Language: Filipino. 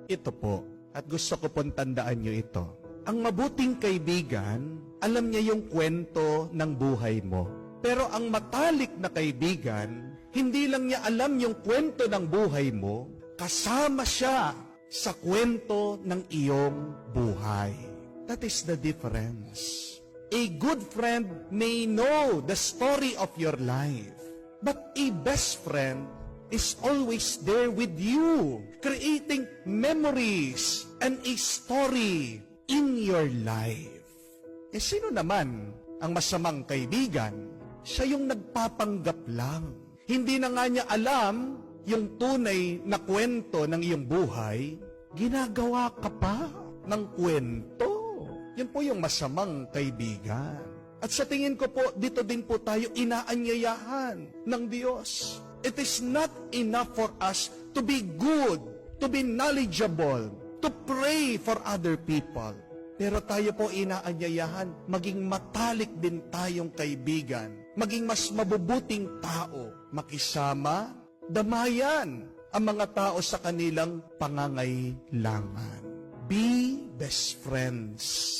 Ito po, at gusto ko pong tandaan nyo ito. Ang mabuting kaibigan, alam niya yung kwento ng buhay mo. Pero ang matalik na kaibigan, hindi lang niya alam yung kwento ng buhay mo, kasama siya sa kwento ng iyong buhay. That is the difference. A good friend may know the story of your life, but a best friend is always there with you, creating memories and a story in your life. Sino naman ang masamang kaibigan? Siya yung nagpapanggap lang. Hindi na nga niya alam yung tunay na kwento ng iyong buhay, ginagawa ka pa ng kwento. Yan po yung masamang kaibigan. At sa tingin ko po, dito din po tayo inaanyayahan ng Diyos. It is not enough for us to be good, to be knowledgeable, to pray for other people. Pero tayo po inaanyayahan, maging matalik din tayong kaibigan, maging mas mabubuting tao, makisama, damayan ang mga tao sa kanilang pangangailangan. Be best friends.